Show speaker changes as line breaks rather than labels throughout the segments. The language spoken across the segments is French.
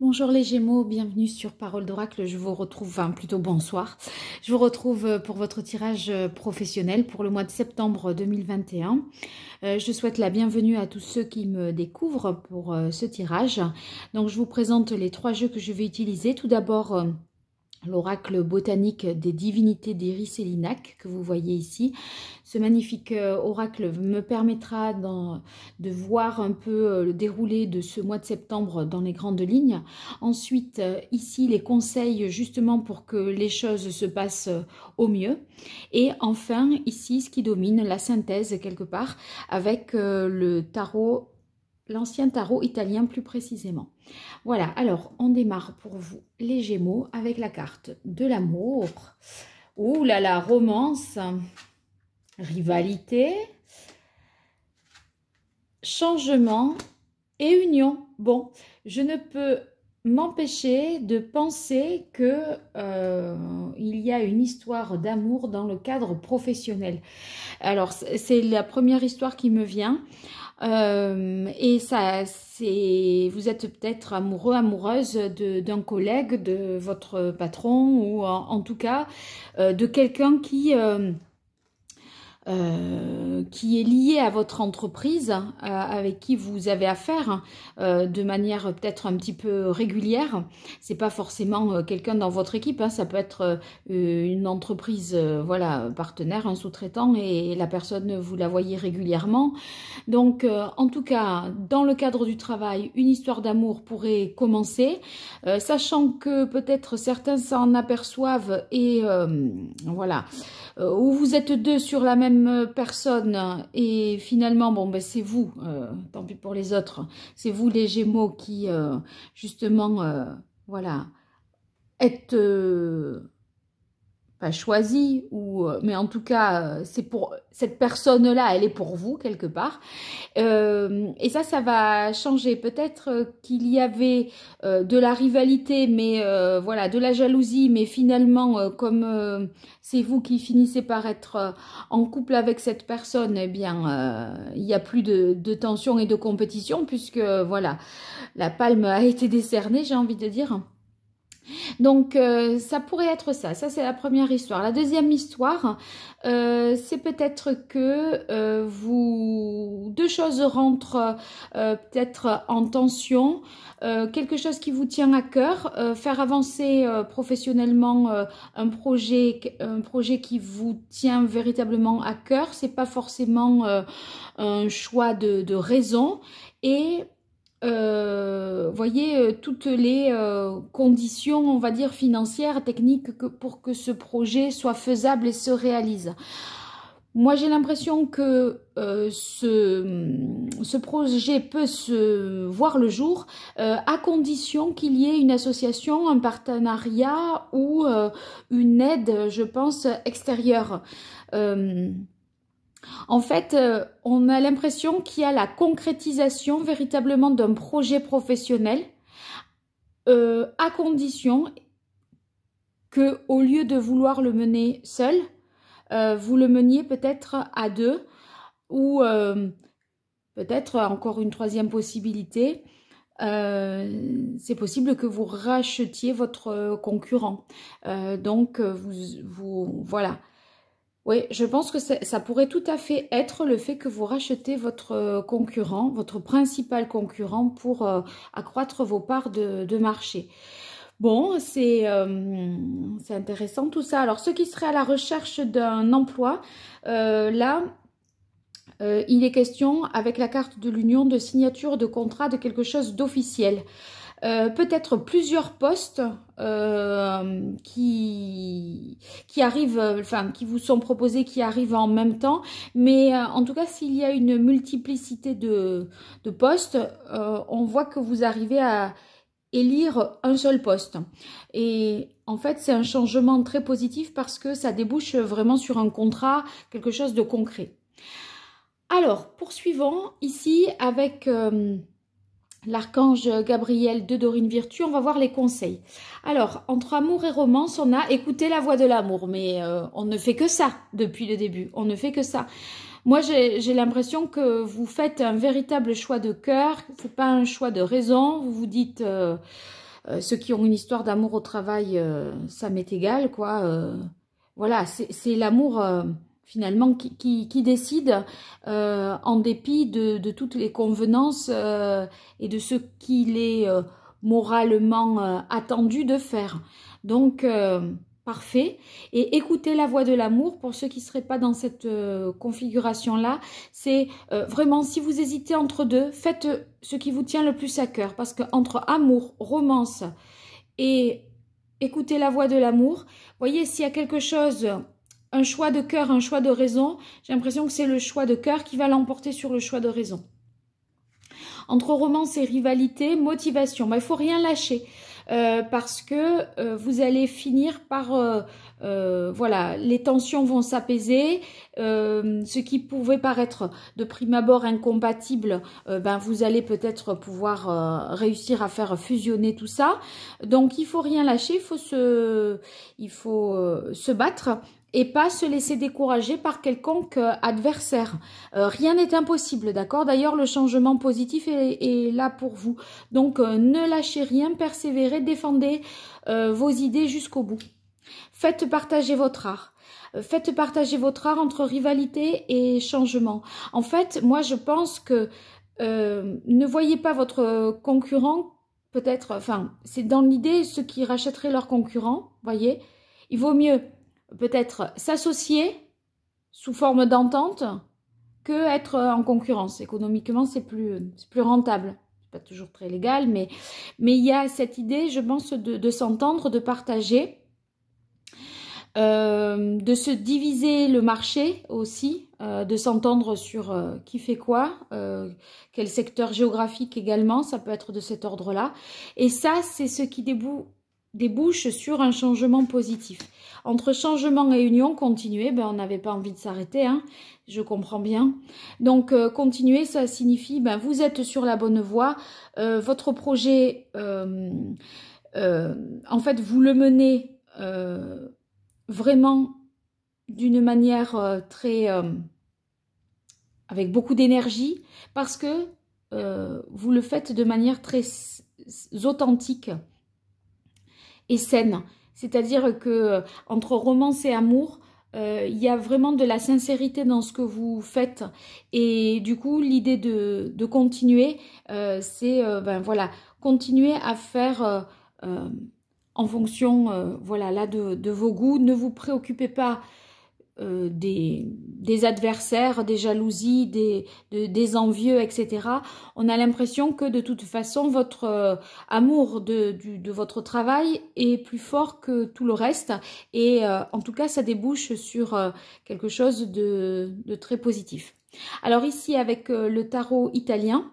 Bonjour les Gémeaux, bienvenue sur Parole d'Oracle. Je vous retrouve, enfin plutôt bonsoir. Je vous retrouve pour votre tirage professionnel pour le mois de septembre 2021. Je souhaite la bienvenue à tous ceux qui me découvrent pour ce tirage. Donc je vous présente les trois jeux que je vais utiliser. Tout d'abord, l'oracle botanique des divinités d'Iris et Linac que vous voyez ici. Ce magnifique oracle me permettra de voir un peu le déroulé de ce mois de septembre dans les grandes lignes. Ensuite, ici, les conseils justement pour que les choses se passent au mieux. Et enfin, ici, ce qui domine, la synthèse quelque part avec le tarot, l'ancien tarot italien plus précisément. Voilà, alors on démarre pour vous les Gémeaux avec la carte de l'amour. Ouh là là, romance, rivalité, changement et union. Bon, je ne peux m'empêcher de penser que il y a une histoire d'amour dans le cadre professionnel. Alors, c'est la première histoire qui me vient. Et ça, vous êtes peut-être amoureux, amoureuse d'un collègue, de votre patron ou en tout cas de quelqu'un qui est lié à votre entreprise, avec qui vous avez affaire de manière peut-être un petit peu régulière. C'est pas forcément quelqu'un dans votre équipe, hein, ça peut être une entreprise, voilà, partenaire, un sous-traitant, et la personne, vous la voyez régulièrement. Donc, en tout cas, dans le cadre du travail, une histoire d'amour pourrait commencer, sachant que peut-être certains s'en aperçoivent et voilà, où vous êtes deux sur la même personne et finalement, bon, ben, c'est vous, tant pis pour les autres, c'est vous les Gémeaux qui, justement, voilà, êtes pas choisi, ou, mais en tout cas, c'est pour cette personne-là, elle est pour vous quelque part. Et ça va changer. Peut-être qu'il y avait de la rivalité, mais voilà, de la jalousie, mais finalement, comme c'est vous qui finissez par être en couple avec cette personne, eh bien, il n'y a plus de tension et de compétition, puisque voilà, la palme a été décernée, j'ai envie de dire. Donc, ça pourrait être ça. Ça, c'est la première histoire. La deuxième histoire, c'est peut-être que deux choses rentrent peut-être en tension. Quelque chose qui vous tient à cœur, faire avancer professionnellement un projet qui vous tient véritablement à cœur. C'est pas forcément un choix de raison. Et voyez, toutes les conditions, on va dire, financières, techniques, pour que ce projet soit faisable et se réalise. Moi, j'ai l'impression que ce projet peut se voir le jour à condition qu'il y ait une association, un partenariat ou une aide, je pense, extérieure. En fait, on a l'impression qu'il y a la concrétisation véritablement d'un projet professionnel à condition que, au lieu de vouloir le mener seul, vous le meniez peut-être à deux, ou peut-être encore une troisième possibilité. C'est possible que vous rachetiez votre concurrent. Donc, voilà. Oui, je pense que ça pourrait tout à fait être le fait que vous rachetez votre concurrent, votre principal concurrent, pour accroître vos parts de marché. Bon, c'est intéressant tout ça. Alors, ceux qui seraient à la recherche d'un emploi, là, il est question, avec la carte de l'union, de signature de contrat, de quelque chose d'officiel. Peut-être plusieurs postes qui arrivent, enfin qui vous sont proposés, qui arrivent en même temps, mais en tout cas, s'il y a une multiplicité de postes, on voit que vous arrivez à élire un seul poste. Et en fait, c'est un changement très positif parce que ça débouche vraiment sur un contrat, quelque chose de concret. Alors, poursuivons ici avec l'archange Gabriel de Dorine Virtue. On va voir les conseils. Alors, entre amour et romance, on a écouté la voix de l'amour, mais on ne fait que ça depuis le début. On ne fait que ça. Moi, j'ai l'impression que vous faites un véritable choix de cœur. C'est pas un choix de raison. Vous vous dites ceux qui ont une histoire d'amour au travail, ça m'est égal, quoi. Voilà, c'est l'amour finalement qui décide en dépit de toutes les convenances et de ce qu'il est moralement attendu de faire. Donc, parfait. Et écouter la voix de l'amour, pour ceux qui ne seraient pas dans cette configuration-là, c'est vraiment, si vous hésitez entre deux, faites ce qui vous tient le plus à cœur. Parce qu'entre amour, romance et écouter la voix de l'amour, voyez, s'il y a quelque chose, un choix de cœur, un choix de raison, j'ai l'impression que c'est le choix de cœur qui va l'emporter sur le choix de raison. Entre romance et rivalité, motivation, il ne faut rien lâcher. Parce que vous allez finir par, voilà, les tensions vont s'apaiser, ce qui pouvait paraître de prime abord incompatible, ben vous allez peut-être pouvoir réussir à faire fusionner tout ça. Donc il faut rien lâcher, il faut se battre et pas se laisser décourager par quelconque adversaire. Rien n'est impossible, d'accord? D'ailleurs, le changement positif est là pour vous. Donc, ne lâchez rien, persévérez, défendez vos idées jusqu'au bout. Faites partager votre art. Faites partager votre art entre rivalité et changement. En fait, moi, je pense que ne voyez pas votre concurrent, peut-être, enfin, c'est dans l'idée ceux qui rachèteraient leurs concurrents, voyez. Il vaut mieux peut-être s'associer sous forme d'entente que être en concurrence. Économiquement, c'est plus rentable. C'est pas toujours très légal, mais il y a cette idée, je pense, de s'entendre, de partager, de se diviser le marché aussi, de s'entendre sur qui fait quoi, quel secteur géographique également, ça peut être de cet ordre-là. Et ça, c'est ce qui débouche sur un changement positif. Entre changement et union, continuer, ben, on n'avait pas envie de s'arrêter, hein, je comprends bien. Donc, continuer, ça signifie, ben, vous êtes sur la bonne voie, votre projet, en fait, vous le menez vraiment d'une manière très... avec beaucoup d'énergie, parce que vous le faites de manière très authentique et saine. C'est-à-dire que entre romance et amour, il y a vraiment de la sincérité dans ce que vous faites. Et du coup, l'idée de continuer, c'est ben, voilà, continuer à faire en fonction voilà, là, de vos goûts. Ne vous préoccupez pas des adversaires, des jalousies, des envieux, etc. On a l'impression que de toute façon, votre amour de votre travail est plus fort que tout le reste. Et en tout cas, ça débouche sur quelque chose de très positif. Alors ici, avec le tarot italien,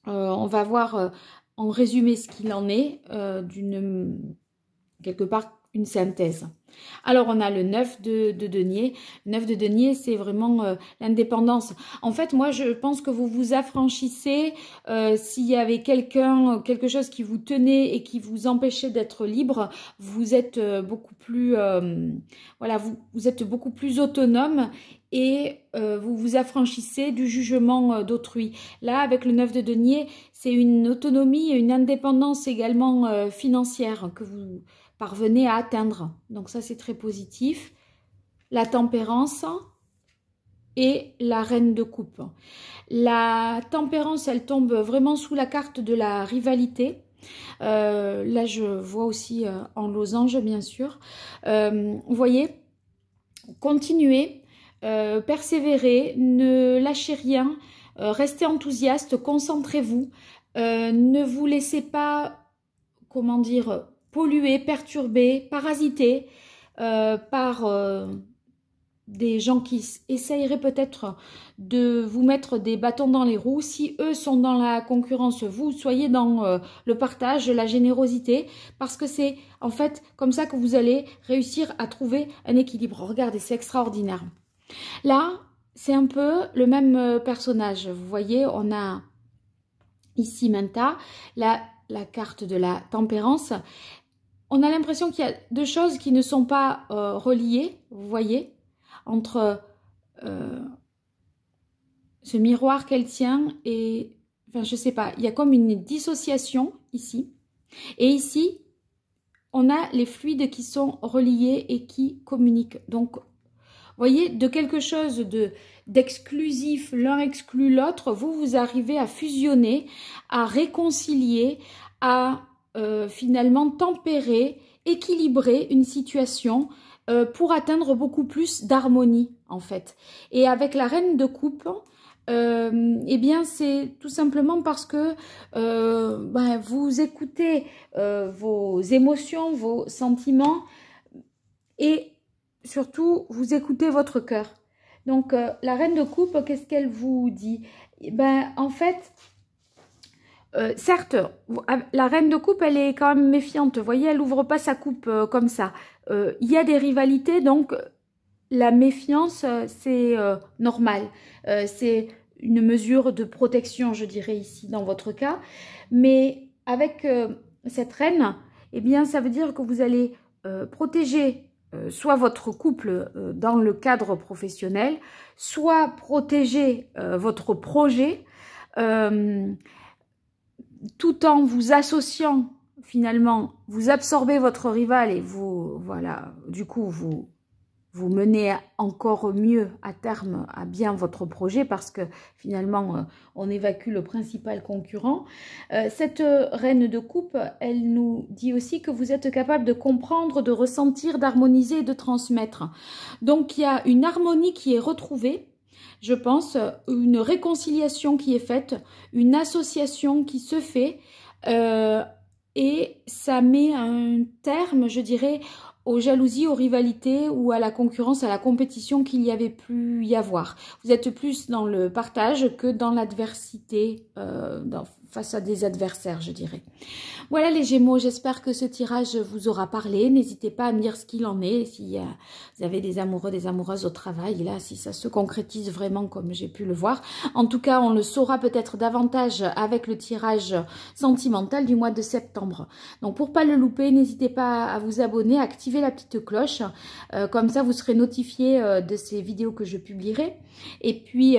on va voir en résumé ce qu'il en est, quelque part une synthèse. Alors, on a le 9 de denier. Le 9 de denier, c'est vraiment l'indépendance. En fait, moi, je pense que vous vous affranchissez s'il y avait quelque chose qui vous tenait et qui vous empêchait d'être libre. Vous êtes beaucoup plus, voilà, vous êtes beaucoup plus autonome et vous vous affranchissez du jugement d'autrui. Là, avec le 9 de denier, c'est une autonomie et une indépendance également financière que vous parvenez à atteindre. Donc ça, c'est très positif. La tempérance et la reine de coupe. La tempérance, elle tombe vraiment sous la carte de la rivalité. Là, je vois aussi en losange, bien sûr. Vous voyez, continuez, persévérez, ne lâchez rien, restez enthousiaste, concentrez-vous. Ne vous laissez pas, comment dire, pollué, perturbé, parasité par des gens qui essayeraient peut-être de vous mettre des bâtons dans les roues. Si eux sont dans la concurrence, vous soyez dans le partage, la générosité, parce que c'est en fait comme ça que vous allez réussir à trouver un équilibre. Regardez, c'est extraordinaire. Là, c'est un peu le même personnage. Vous voyez, on a ici Manta, la carte de la tempérance. On a l'impression qu'il y a deux choses qui ne sont pas reliées, vous voyez, entre ce miroir qu'elle tient et, enfin, je sais pas, il y a comme une dissociation ici. Et ici, on a les fluides qui sont reliés et qui communiquent. Donc, vous voyez, de quelque chose d'exclusif, l'un exclut l'autre, vous arrivez à fusionner, à réconcilier, à finalement tempérer, équilibrer une situation pour atteindre beaucoup plus d'harmonie, en fait. Et avec la reine de coupe, eh bien, c'est tout simplement parce que vous écoutez vos émotions, vos sentiments et surtout, vous écoutez votre cœur. Donc, la reine de coupe, qu'est-ce qu'elle vous dit? En fait, certes, la reine de coupe, elle est quand même méfiante. Vous voyez, elle n'ouvre pas sa coupe comme ça. Il y a des rivalités, donc la méfiance, c'est normal. C'est une mesure de protection, je dirais ici, dans votre cas. Mais avec cette reine, eh bien, ça veut dire que vous allez protéger soit votre couple dans le cadre professionnel, soit protéger votre projet tout en vous associant finalement, vous absorbez votre rival et vous, voilà, du coup, vous menez encore mieux à terme à bien votre projet parce que finalement, on évacue le principal concurrent. Cette reine de coupe, elle nous dit aussi que vous êtes capable de comprendre, de ressentir, d'harmoniser et de transmettre. Donc, il y a une harmonie qui est retrouvée, je pense, une réconciliation qui est faite, une association qui se fait et ça met un terme, je dirais, aux jalousies, aux rivalités ou à la concurrence, à la compétition qu'il y avait pu y avoir. Vous êtes plus dans le partage que dans l'adversité, face à des adversaires, je dirais. Voilà les Gémeaux, j'espère que ce tirage vous aura parlé. N'hésitez pas à me dire ce qu'il en est, si vous avez des amoureux, des amoureuses au travail, là, si ça se concrétise vraiment comme j'ai pu le voir. En tout cas, on le saura peut-être davantage avec le tirage sentimental du mois de septembre. Donc, pour pas le louper, n'hésitez pas à vous abonner, à activer la petite cloche. Comme ça, vous serez notifié de ces vidéos que je publierai. Et puis...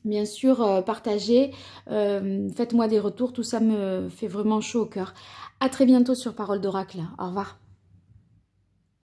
bien sûr, partagez, faites-moi des retours, tout ça me fait vraiment chaud au cœur. À très bientôt sur Parole d'Oracle. Au revoir.